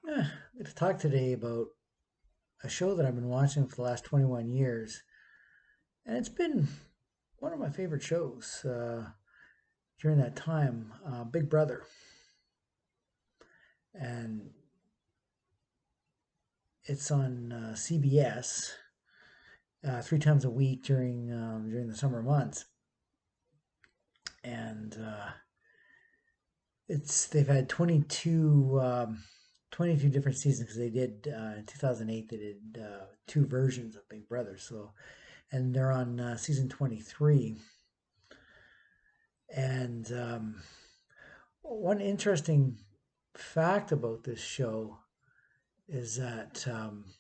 I'm going to talk today about a show that I've been watching for the last 21 years, and it's been one of my favorite shows during that time, Big Brother. And it's on CBS 3 times a week during the summer months. And they've had 22 different seasons because they did in 2008 they did two versions of Big Brother. So and they're on season 23. And one interesting fact about this show is that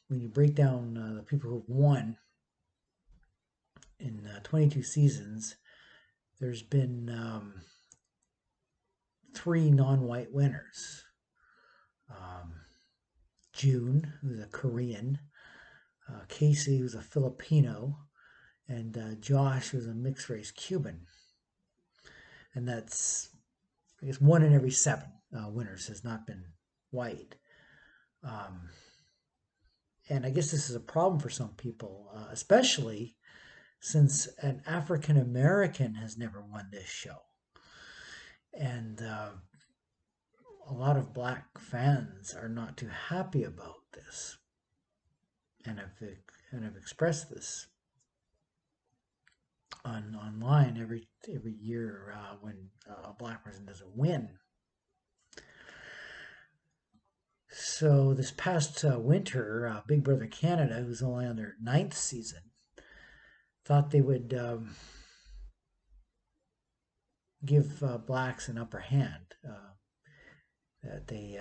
when you break down the people who've won in 22 seasons, there's been three non-white winners. Um, June, who's a Korean, Casey, who's a Filipino, and Josh, who's a mixed race Cuban. And that's, I guess, one in every seven winners has not been white. Um, and I guess this is a problem for some people, especially since an African American has never won this show. And a lot of black fans are not too happy about this and have expressed this online every year when a black person doesn't win. So this past winter, Big Brother Canada, who's only on their ninth season, thought they would give blacks an upper hand. That they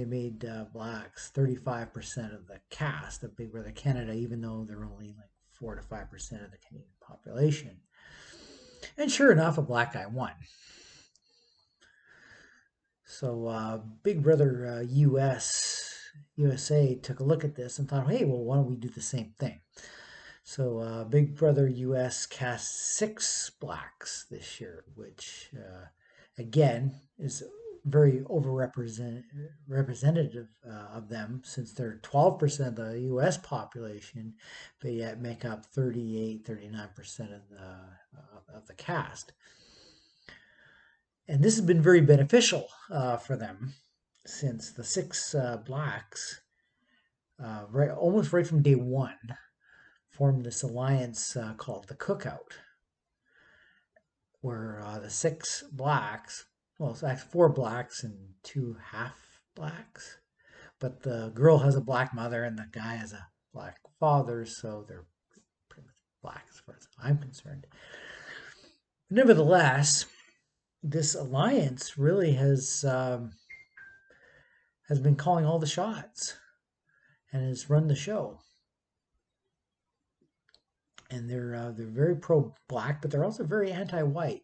made blacks 35% of the cast of Big Brother Canada, even though they're only like 4 to 5% of the Canadian population. And sure enough, a black guy won. So Big Brother USA took a look at this and thought, hey, well, why don't we do the same thing? So Big Brother US cast 6 blacks this year, which again is very representative of them since they're 12% of the US population, but yet make up 38, 39% of the cast. And this has been very beneficial for them since the 6 blacks, almost right from day one, formed this alliance called the Cookout, where the 6 blacks, well, it's actually 4 blacks and 2 half blacks, but the girl has a black mother and the guy has a black father, so they're pretty much black as far as I'm concerned. Nevertheless, this alliance really has been calling all the shots and has run the show. And they're very pro-black, but they're also very anti-white.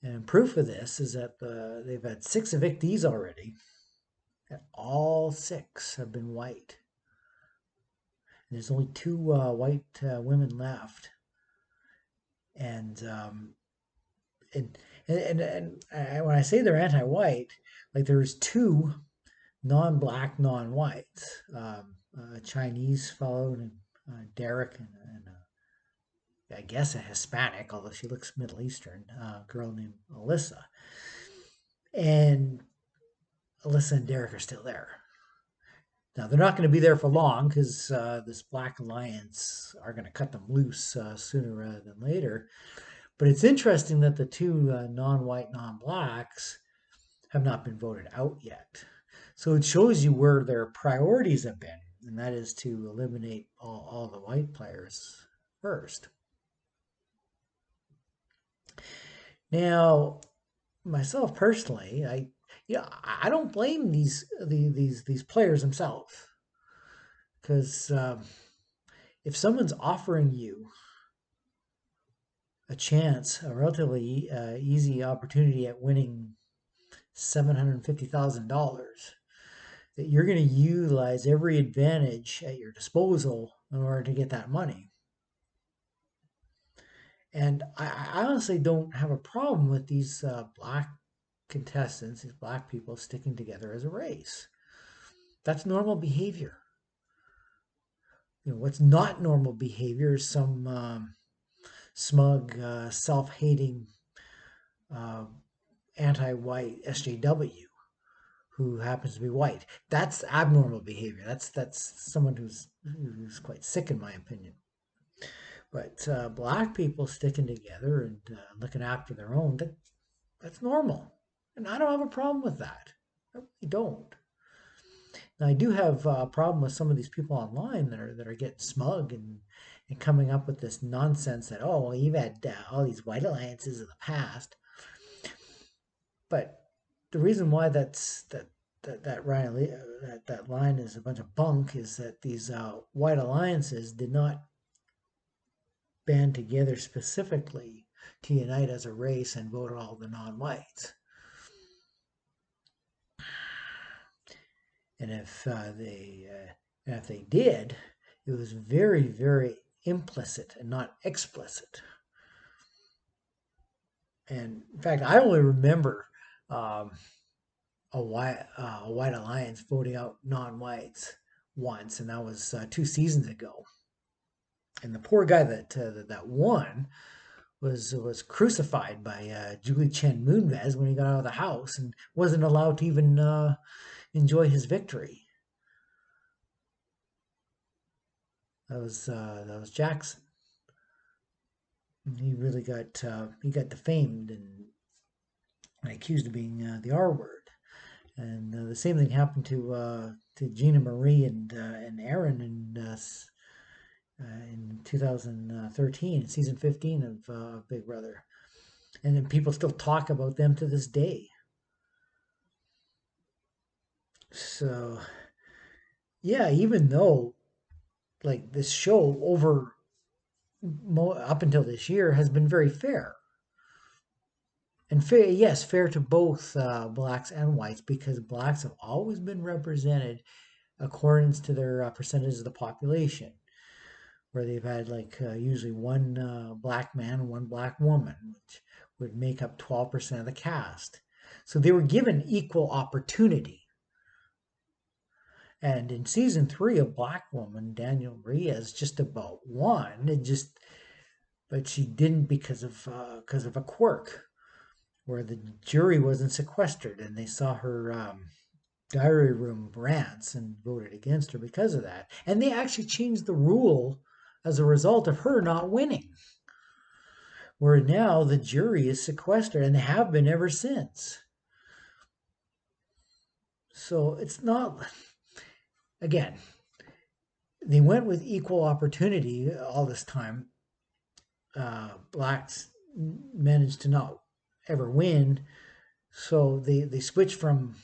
And proof of this is that they've had 6 evictees already, and all 6 have been white. And there's only 2 white women left. And and, and when I say they're anti-white, like there's 2 non-black, non-whites, a Chinese fellow and Derek, and I guess a Hispanic, although she looks Middle Eastern, girl named Alyssa. And Alyssa and Derek are still there. Now, they're not going to be there for long because this Black Alliance are going to cut them loose sooner rather than later. But it's interesting that the 2 non-white, non-blacks have not been voted out yet. So it shows you where their priorities have been, and that is to eliminate all the white players first. Now, myself personally, I don't blame these players themselves because if someone's offering you a relatively easy opportunity at winning $750,000, that you're going to utilize every advantage at your disposal in order to get that money. And I honestly don't have a problem with these black contestants, these black people sticking together as a race. That's normal behavior. What's not normal behavior is some smug, self-hating, uh, anti-white SJW who happens to be white. That's abnormal behavior. That's someone who's quite sick, in my opinion. But black people sticking together and looking after their own, that's normal. And I don't have a problem with that. I really don't. Now, I do have a problem with some of these people online that are getting smug and coming up with this nonsense that, oh, well, you've had all these white alliances in the past. But the reason why that line is a bunch of bunk is that these white alliances did not band together specifically to unite as a race and vote all the non-whites. And if they did, it was very, very implicit and not explicit. And in fact, I only remember um, a white alliance voting out non-whites once, and that was 2 seasons ago. And the poor guy that won was crucified by Julie Chen Moonves when he got out of the house and wasn't allowed to even enjoy his victory. That was Jackson. He really got defamed and accused of being the R word. And the same thing happened to Gina Marie and Aaron in 2013, season 15 of Big Brother. And then people still talk about them to this day. So, yeah, even though like this show up until this year has been very fair. And fair, yes, fair to both blacks and whites because blacks have always been represented according to their percentage of the population, where they've had like usually one black man and one black woman, which would make up 12% of the cast. So they were given equal opportunity. And in season 3, a black woman, Daniel Reyes, just about won. But she didn't because of a quirk, where the jury wasn't sequestered and they saw her diary room rants and voted against her because of that. And they actually changed the rule as a result of her not winning, where now the jury is sequestered and they have been ever since. So it's not, again, they went with equal opportunity all this time. Blacks managed to not ever win, so they switched from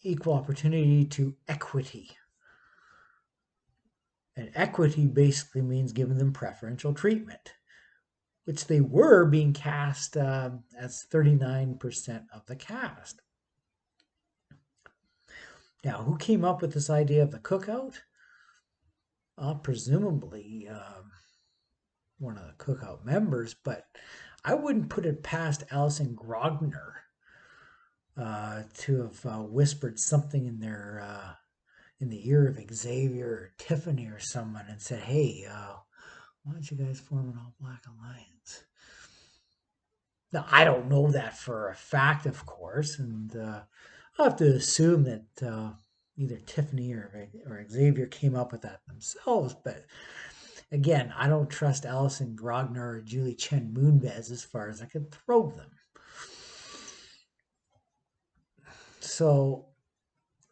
equal opportunity to equity. And equity basically means giving them preferential treatment, which they were being cast as 39% of the cast. Now, who came up with this idea of the cookout? Presumably one of the cookout members, but I wouldn't put it past Alison Grogner to have whispered something in the ear of Xavier or Tiffany or someone and said, "Hey, why don't you guys form an all-black alliance?" Now, I don't know that for a fact, of course, and I'll have to assume that either Tiffany or Xavier came up with that themselves. But again, I don't trust Alison Grogner or Julie Chen Moonves as far as I can throw them. So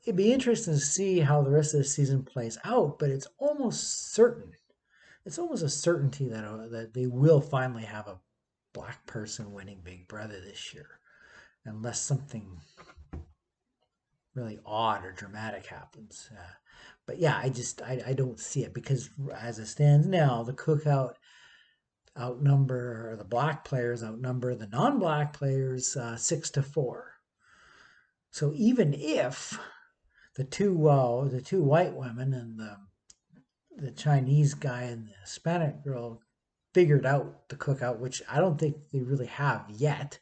it'd be interesting to see how the rest of the season plays out, but it's almost certain. It's almost a certainty that they will finally have a black person winning Big Brother this year, unless something really odd or dramatic happens. But yeah, I don't see it because as it stands now, the cookout the black players outnumber the non-black players 6-4. So even if the two white women and the Chinese guy and the Hispanic girl figured out the cookout, which I don't think they really have yet,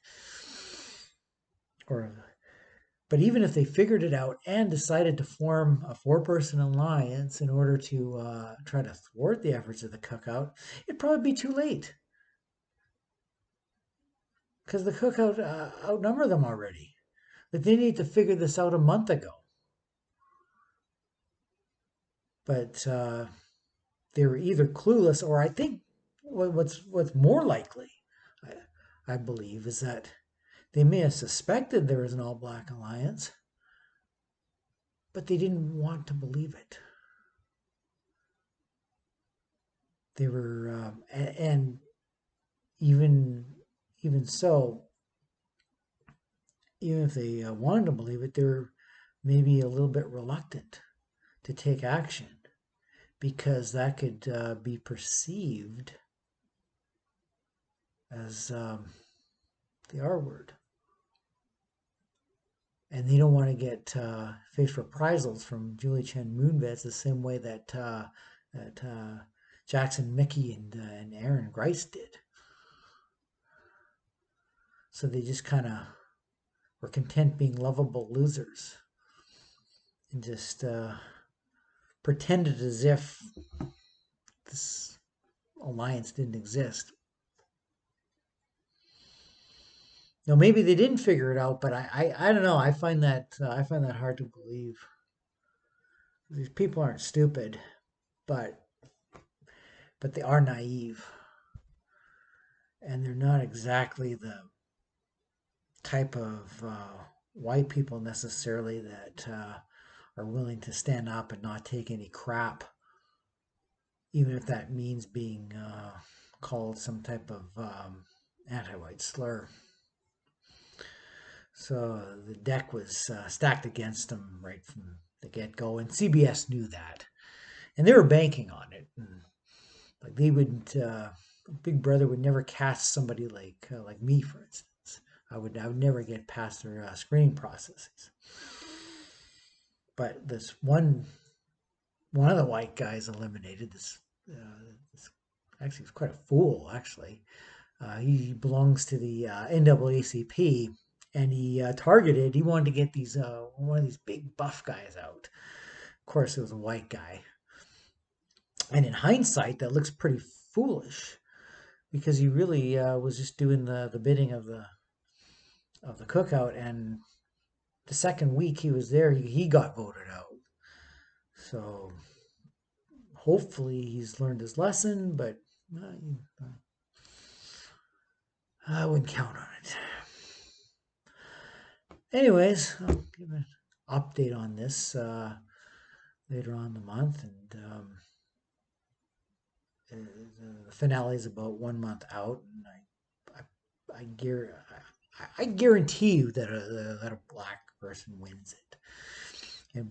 or but even if they figured it out and decided to form a four-person alliance in order to try to thwart the efforts of the Cookout, it'd probably be too late because the Cookout outnumber them already. Like they need to figure this out a month ago, but they were either clueless or I think what's more likely, I believe, is that they may have suspected there was an all-black alliance, but they didn't want to believe it. They were, and even even so, even if they wanted to believe it, they're maybe a little bit reluctant to take action because that could be perceived as the R word. And they don't want to get face reprisals from Julie Chen Moonves the same way that Jackson Mickey and Aaron Grice did. So they just kind of were content being lovable losers and just pretended as if this alliance didn't exist. Now maybe they didn't figure it out, but I don't know. I find that hard to believe. These people aren't stupid, but they are naive, and they're not exactly the type of white people necessarily that are willing to stand up and not take any crap, even if that means being called some type of anti-white slur. So the deck was stacked against them right from the get-go, and CBS knew that, and they were banking on it. And, like they would, Big Brother would never cast somebody like me, for instance. I would never get past their screening processes. But this one of the white guys eliminated. This actually was quite a fool. Actually, he belongs to the NAACP, and he targeted. He wanted to get these one of these big buff guys out. Of course, it was a white guy, and in hindsight, that looks pretty foolish because he really was just doing the bidding of the Cookout, and the second week he was there, he got voted out. So hopefully he's learned his lesson, but I wouldn't count on it. Anyways, I'll give an update on this later on in the month, and the finale is about 1 month out, and I guarantee you that a black person wins it.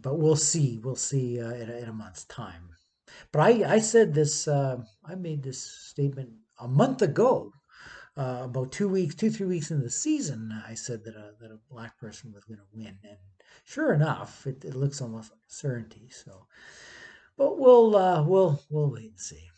But we'll see. We'll see in a month's time. But I said this. I made this statement a month ago. About 2 3 weeks into the season, I said that a black person was going to win, and sure enough, it looks almost like a certainty. So, but we'll wait and see.